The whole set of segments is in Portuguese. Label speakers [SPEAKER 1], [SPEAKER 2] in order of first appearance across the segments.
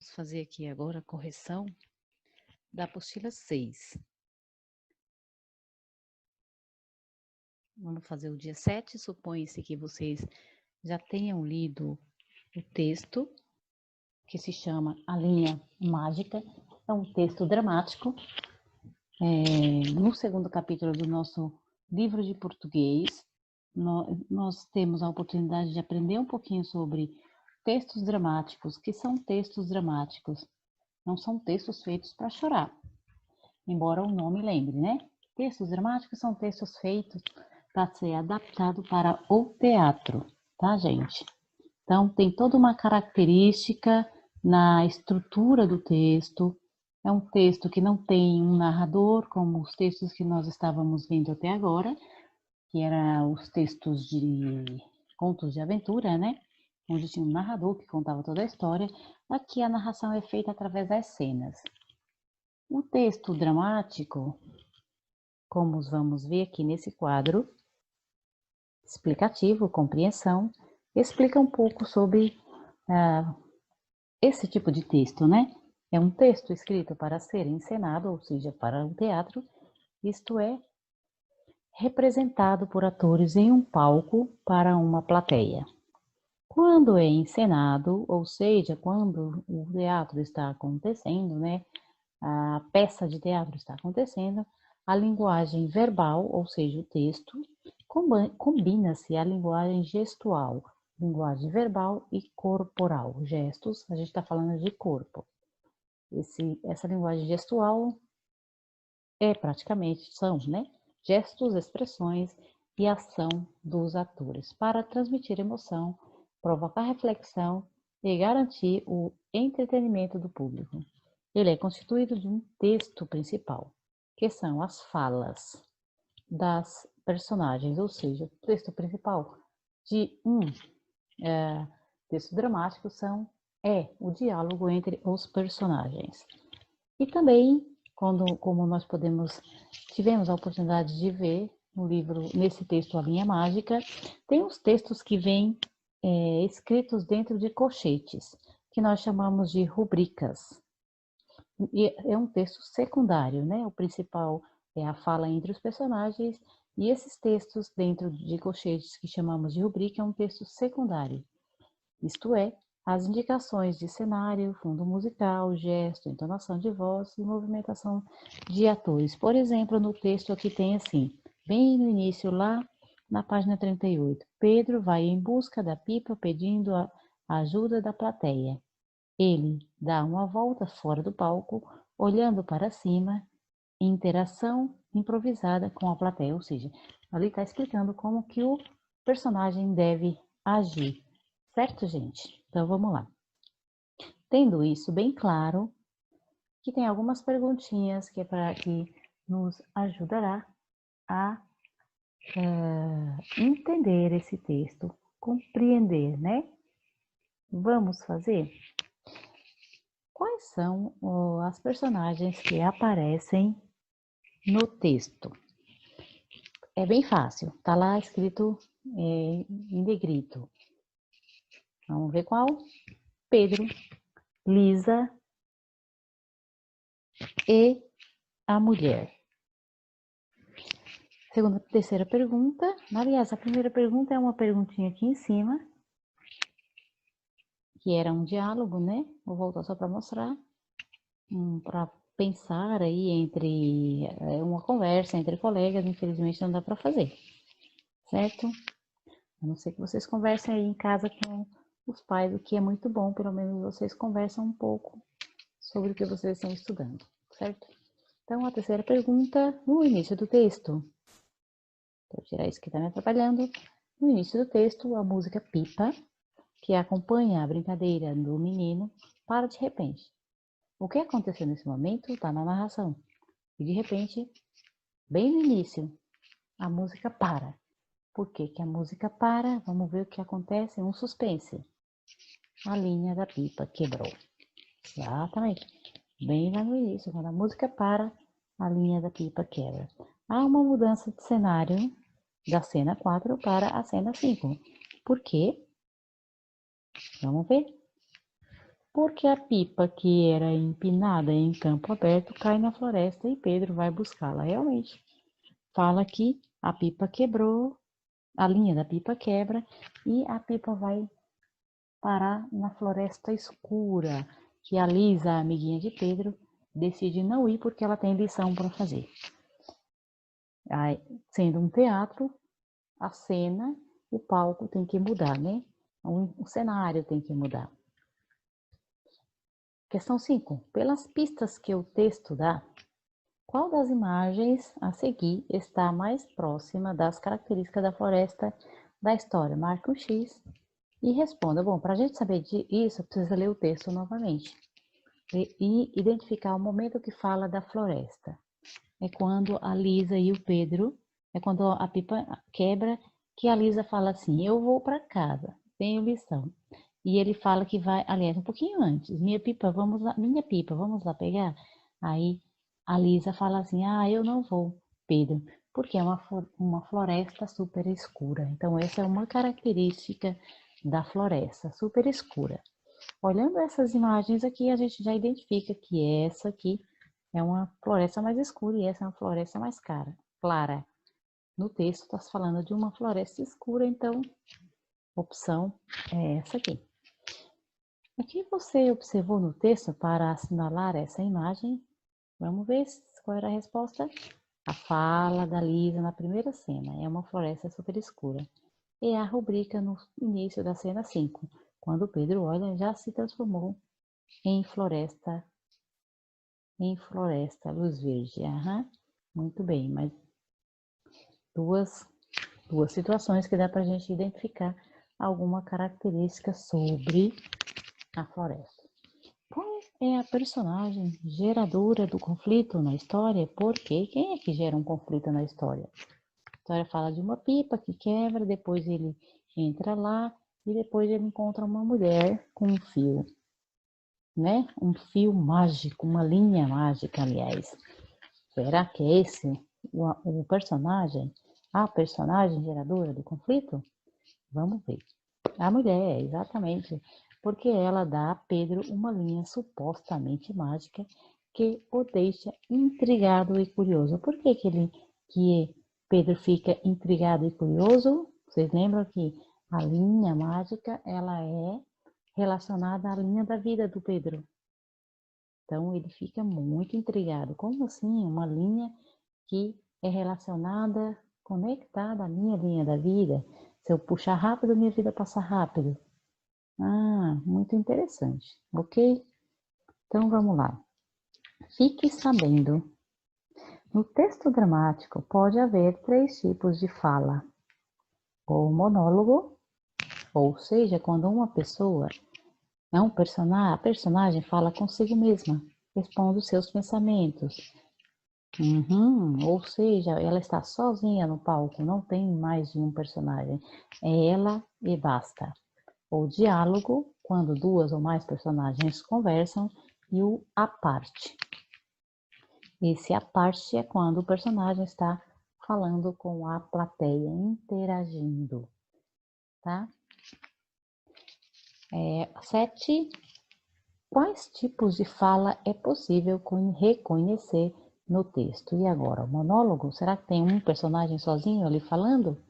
[SPEAKER 1] Vamos fazer aqui agora a correção da apostila 6. Vamos fazer o dia 7, supõe-se que vocês já tenham lido o texto, que se chama A Linha Mágica. É um texto dramático, no segundo capítulo do nosso livro de português. Nós temos a oportunidade de aprender um pouquinho sobre textos dramáticos. Que são textos dramáticos? Não são textos feitos para chorar, embora o nome lembre, né? Textos dramáticos são textos feitos para ser adaptado para o teatro, tá, gente? Então, tem toda uma característica na estrutura do texto. É um texto que não tem um narrador, como os textos que nós estávamos vendo até agora, que eram os textos de contos de aventura, né? Onde tinha um narrador que contava toda a história. Aqui a narração é feita através das cenas. O texto dramático, como vamos ver aqui nesse quadro, explicativo, compreensão, explica um pouco sobre esse tipo de texto, né? É um texto escrito para ser encenado, ou seja, para o teatro, isto é, representado por atores em um palco para uma plateia. Quando é encenado, ou seja, quando o teatro está acontecendo, né? A peça de teatro está acontecendo, a linguagem verbal, ou seja, o texto, combina-se a linguagem gestual, linguagem verbal e corporal. Gestos, a gente está falando de corpo. Essa linguagem gestual são, né, gestos, expressões e ação dos atores para transmitir emoção, provocar reflexão e garantir o entretenimento do público. Ele é constituído de um texto principal, que são as falas das personagens, ou seja, o texto principal de um texto dramático é o diálogo entre os personagens. E também, como nós tivemos a oportunidade de ver no livro, nesse texto A Linha Mágica, tem os textos que vêm escritos dentro de colchetes, que nós chamamos de rubricas. E é um texto secundário, né? O principal é a fala entre os personagens, e esses textos dentro de colchetes que chamamos de rubrica é um texto secundário. Isto é, as indicações de cenário, fundo musical, gesto, entonação de voz e movimentação de atores. Por exemplo, no texto aqui tem assim, bem no início lá na página 38, Pedro vai em busca da pipa pedindo a ajuda da plateia. Ele dá uma volta fora do palco, olhando para cima, interação improvisada com a plateia, ou seja, ali está explicando como que o personagem deve agir, certo, gente? Então, vamos lá. Tendo isso bem claro, que tem algumas perguntinhas que nos ajudará a entender esse texto, compreender, né? Vamos fazer? Quais são as personagens que aparecem no texto? É bem fácil, tá lá escrito em negrito. Vamos ver qual? Pedro, Lisa e a mulher. Terceira pergunta. Aliás, a primeira pergunta é uma perguntinha aqui em cima, que era um diálogo, né? Vou voltar só para mostrar, para pensar aí entre uma conversa entre colegas. Infelizmente não dá para fazer, certo? A não ser que vocês conversem aí em casa com os pais, o que é muito bom, pelo menos vocês conversam um pouco sobre o que vocês estão estudando, certo? Então, a terceira pergunta, no início do texto. Vou tirar isso que está me atrapalhando. No início do texto, a música Pipa, que acompanha a brincadeira do menino, para de repente. O que aconteceu nesse momento está na narração. E de repente, bem no início, a música para. Por que que a música para? Vamos ver o que acontece. Um suspense. A linha da pipa quebrou. Exatamente. Bem lá no início, quando a música para, a linha da pipa quebra. Há uma mudança de cenário da cena 4 para a cena 5. Por quê? Vamos ver. Porque a pipa que era empinada em campo aberto cai na floresta e Pedro vai buscá-la. Realmente, fala que a pipa quebrou, a linha da pipa quebra e a pipa vai parar na floresta escura, que a Lisa, a amiguinha de Pedro, decide não ir porque ela tem lição para fazer. Aí, sendo um teatro, a cena, o palco tem que mudar, né? O cenário tem que mudar. Questão 5. Pelas pistas que o texto dá, qual das imagens a seguir está mais próxima das características da floresta da história? Marque um X e responda. Bom, para a gente saber disso, precisa ler o texto novamente e identificar o momento que fala da floresta. É quando a Lisa e o Pedro, é quando a pipa quebra, que a Lisa fala assim, eu vou para casa, tenho lição. E ele fala que vai, aliás, um pouquinho antes, minha pipa, vamos lá pegar? Aí a Lisa fala assim, eu não vou, Pedro, porque é uma floresta super escura. Então essa é uma característica da floresta, super escura. Olhando essas imagens aqui, a gente já identifica que essa aqui é uma floresta mais escura e essa é uma floresta mais clara. No texto está se falando de uma floresta escura, então a opção é essa aqui. O que você observou no texto para assinalar essa imagem? Vamos ver qual era a resposta. A fala da Lisa na primeira cena é uma floresta super escura. E a rubrica no início da cena 5, quando Pedro olha, já se transformou em floresta luz verde. Muito bem, mas duas situações que dá para a gente identificar alguma característica sobre a floresta. Qual é a personagem geradora do conflito na história? Por quê? Quem é que gera um conflito na história? A história fala de uma pipa que quebra, depois ele entra lá e depois ele encontra uma mulher com um fio, né? Um fio mágico, uma linha mágica, aliás. Será que é esse o personagem? A personagem geradora do conflito? Vamos ver. A mulher, exatamente, porque ela dá a Pedro uma linha supostamente mágica que o deixa intrigado e curioso. Por que Pedro fica intrigado e curioso? Vocês lembram que a linha mágica, ela é relacionada à linha da vida do Pedro. Então, ele fica muito intrigado. Como assim? Uma linha que é relacionada, conectada à minha linha da vida? Se eu puxar rápido, minha vida passa rápido. Muito interessante, ok? Então, vamos lá. Fique sabendo. No texto dramático, pode haver 3 tipos de fala. Ou monólogo, ou seja, quando uma pessoa a personagem fala consigo mesma, responde os seus pensamentos. Ou seja, ela está sozinha no palco, não tem mais de um personagem. É ela e basta. Ou diálogo, quando 2 ou mais personagens conversam, e o à parte. Esse à parte é quando o personagem está falando com a plateia, interagindo, tá? 7. Quais tipos de fala é possível reconhecer no texto? E agora, o monólogo? Será que tem um personagem sozinho ali falando?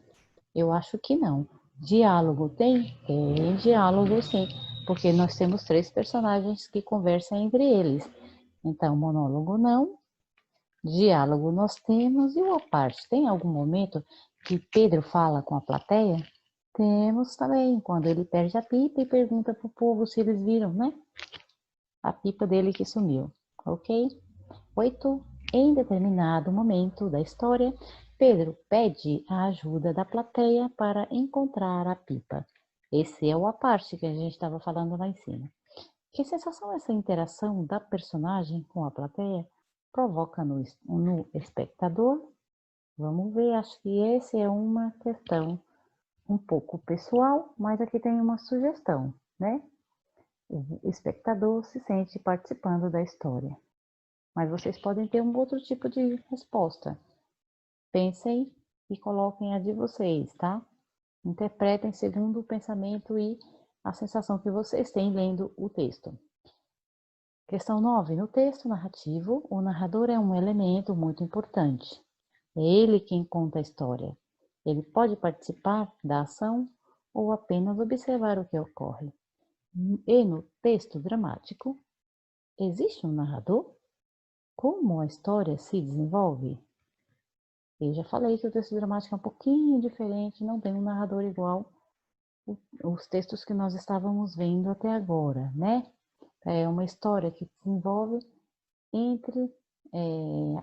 [SPEAKER 1] Eu acho que não. Diálogo tem? Tem diálogo sim, porque nós temos 3 personagens que conversam entre eles. Então, monólogo não, diálogo nós temos e o à parte. Tem algum momento que Pedro fala com a plateia? Temos também, quando ele perde a pipa e pergunta para o povo se eles viram, né? A pipa dele que sumiu, ok? 8. Em determinado momento da história, Pedro pede a ajuda da plateia para encontrar a pipa. Esse é o à parte que a gente estava falando lá em cima. Que sensação essa interação da personagem com a plateia provoca no espectador? Vamos ver, acho que essa é uma questão um pouco pessoal, mas aqui tem uma sugestão, né? O espectador se sente participando da história. Mas vocês podem ter um outro tipo de resposta. Pensem e coloquem a de vocês, tá? Interpretem segundo o pensamento e a sensação que vocês têm lendo o texto. Questão 9. No texto narrativo, o narrador é um elemento muito importante. É ele quem conta a história. Ele pode participar da ação ou apenas observar o que ocorre. E no texto dramático, existe um narrador? Como a história se desenvolve? Eu já falei que o texto dramático é um pouquinho diferente, não tem um narrador igual os textos que nós estávamos vendo até agora, né? É uma história que se desenvolve entre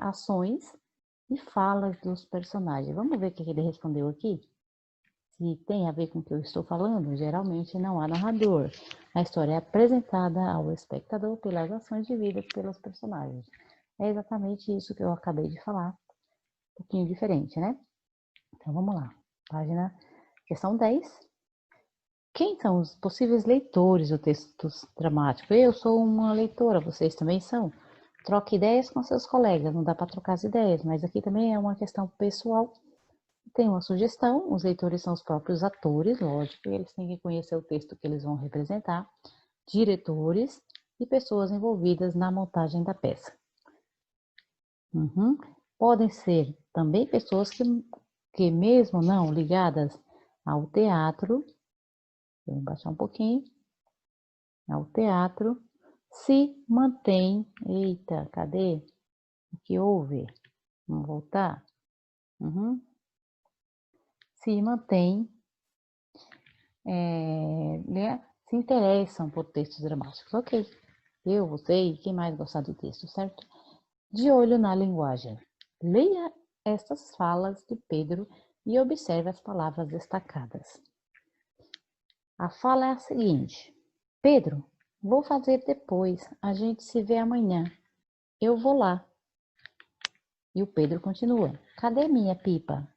[SPEAKER 1] ações e falas dos personagens. Vamos ver o que ele respondeu aqui? Se tem a ver com o que eu estou falando, geralmente não há narrador. A história é apresentada ao espectador pelas ações vividas pelos personagens. É exatamente isso que eu acabei de falar. Um pouquinho diferente, né? Então vamos lá. Questão 10. Quem são os possíveis leitores do texto dramático? Eu sou uma leitora, vocês também são. Troque ideias com seus colegas, não dá para trocar as ideias, mas aqui também é uma questão pessoal. Tem uma sugestão, os leitores são os próprios atores, lógico, eles têm que conhecer o texto que eles vão representar, diretores e pessoas envolvidas na montagem da peça. Podem ser também pessoas que mesmo não ligadas ao teatro, vou baixar um pouquinho, ao teatro, se mantém, eita, cadê? O que houve? Vamos voltar? Se mantém, né, se interessam por textos dramáticos. Ok, eu, você e quem mais gostar do texto, certo? De olho na linguagem. Leia estas falas de Pedro e observe as palavras destacadas. A fala é a seguinte: Pedro, vou fazer depois, a gente se vê amanhã. Eu vou lá. E o Pedro continua: cadê minha pipa?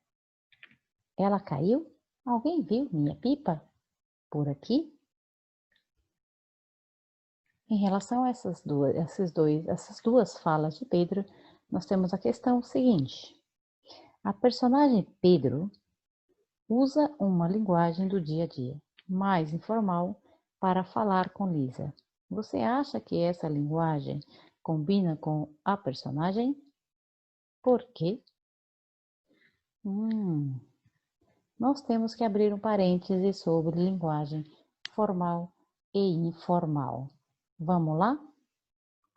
[SPEAKER 1] Ela caiu? Alguém viu minha pipa? Por aqui? Em relação a essas duas falas de Pedro, nós temos a questão seguinte. A personagem Pedro usa uma linguagem do dia a dia, mais informal, para falar com Lisa. Você acha que essa linguagem combina com a personagem? Por quê? Nós temos que abrir um parêntese sobre linguagem formal e informal. Vamos lá?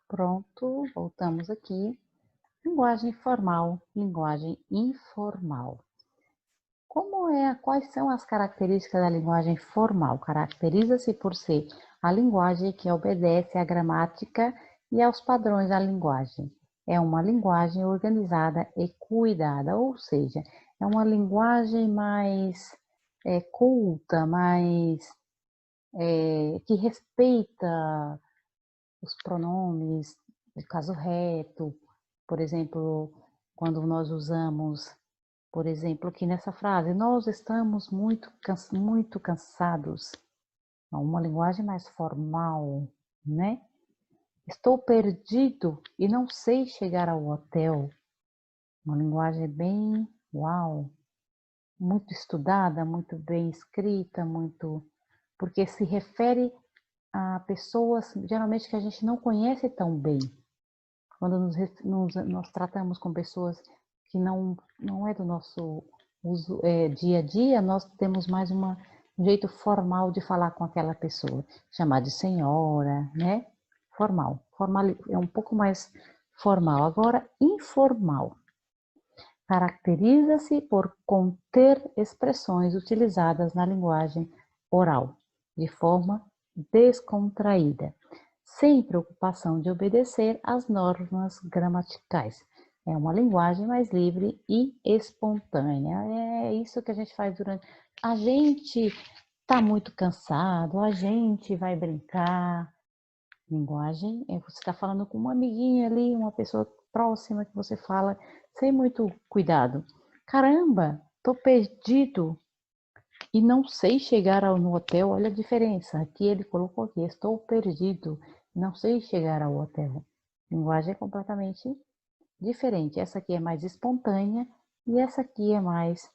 [SPEAKER 1] Pronto, voltamos aqui. Linguagem formal, linguagem informal. Quais são as características da linguagem formal? Caracteriza-se por ser a linguagem que obedece à gramática e aos padrões da linguagem. É uma linguagem organizada e cuidada, ou seja, é uma linguagem mais culta, que respeita os pronomes, o caso reto, por exemplo, quando nós usamos, por exemplo, aqui nessa frase, nós estamos muito cansados. É uma linguagem mais formal, né? Estou perdido e não sei chegar ao hotel. Uma linguagem bem, uau, muito estudada, muito bem escrita, porque se refere a pessoas geralmente que a gente não conhece tão bem. Quando nós tratamos com pessoas que não é do nosso dia a dia, nós temos mais um jeito formal de falar com aquela pessoa, chamar de senhora, né? Formal é um pouco mais formal. Agora, informal. Caracteriza-se por conter expressões utilizadas na linguagem oral, de forma descontraída, sem preocupação de obedecer às normas gramaticais. É uma linguagem mais livre e espontânea. É isso que a gente faz durante... A gente está muito cansado, a gente vai brincar. Linguagem é você está falando com uma amiguinha ali, uma pessoa próxima que você fala sem muito cuidado. Caramba, tô perdido e não sei chegar no hotel. Olha a diferença. Aqui ele colocou aqui, estou perdido, não sei chegar ao hotel. Linguagem é completamente diferente. Essa aqui é mais espontânea e essa aqui é mais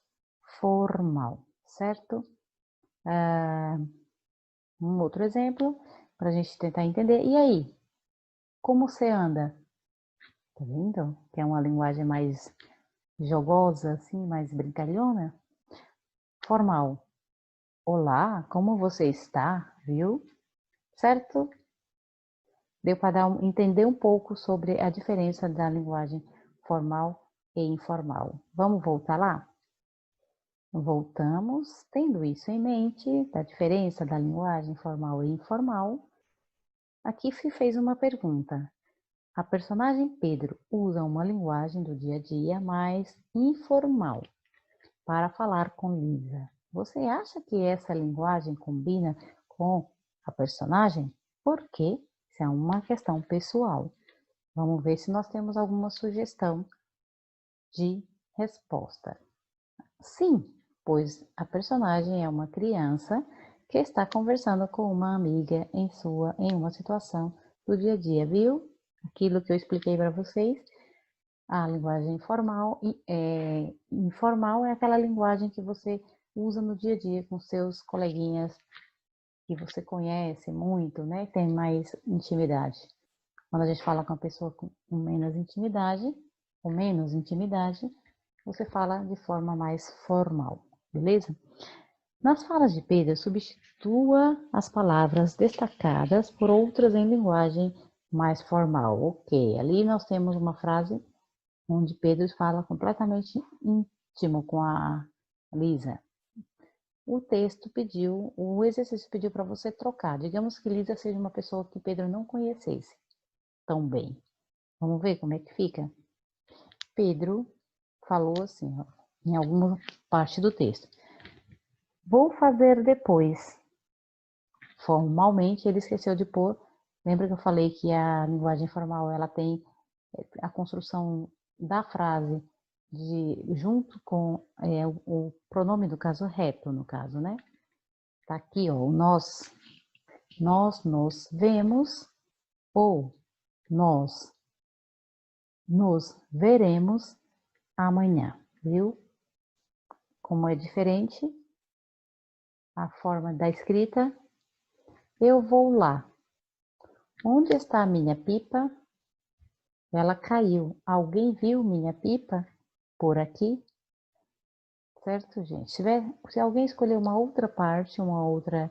[SPEAKER 1] formal, certo? Um outro exemplo para a gente tentar entender. E aí? Como você anda? Tá vendo? Que é uma linguagem mais jogosa, assim, mais brincalhona. Formal. Olá, como você está? Viu? Certo? Deu para entender um pouco sobre a diferença da linguagem formal e informal. Vamos voltar lá? Voltamos, tendo isso em mente, da diferença da linguagem formal e informal. Aqui se fez uma pergunta. A personagem Pedro usa uma linguagem do dia a dia mais informal para falar com Lisa. Você acha que essa linguagem combina com a personagem? Por quê? Isso é uma questão pessoal. Vamos ver se nós temos alguma sugestão de resposta. Sim, pois a personagem é uma criança que está conversando com uma amiga em uma situação do dia a dia, viu? Aquilo que eu expliquei para vocês, a linguagem informal é aquela linguagem que você usa no dia a dia com seus coleguinhas que você conhece muito, né? Tem mais intimidade. Quando a gente fala com uma pessoa com menos intimidade, você fala de forma mais formal, beleza? Nas falas de Pedro, substitua as palavras destacadas por outras em linguagem mais formal. Ok, ali nós temos uma frase onde Pedro fala completamente íntimo com a Lisa. O exercício pediu para você trocar. Digamos que Lisa seja uma pessoa que Pedro não conhecesse tão bem. Vamos ver como é que fica? Pedro falou assim, ó, em alguma parte do texto. Vou fazer depois. Formalmente, ele esqueceu de pôr. Lembra que eu falei que a linguagem formal ela tem a construção da frase junto com o pronome do caso reto, no caso, né? Tá aqui, ó, nós nos vemos ou nós nos veremos amanhã, viu? Como é diferente a forma da escrita. Eu vou lá. Onde está a minha pipa? Ela caiu. Alguém viu minha pipa por aqui? Certo, gente? Se alguém escolher uma outra parte, uma outra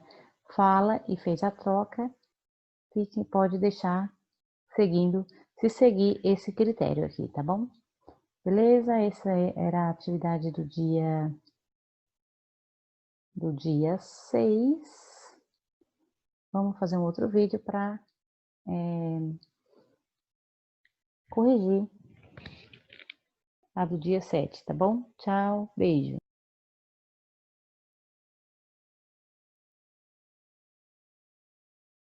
[SPEAKER 1] fala e fez a troca, pode deixar se seguir esse critério aqui, tá bom? Beleza? Essa era a atividade do dia 6. Vamos fazer um outro vídeo para corrigir a do dia 7, tá bom? Tchau, beijo.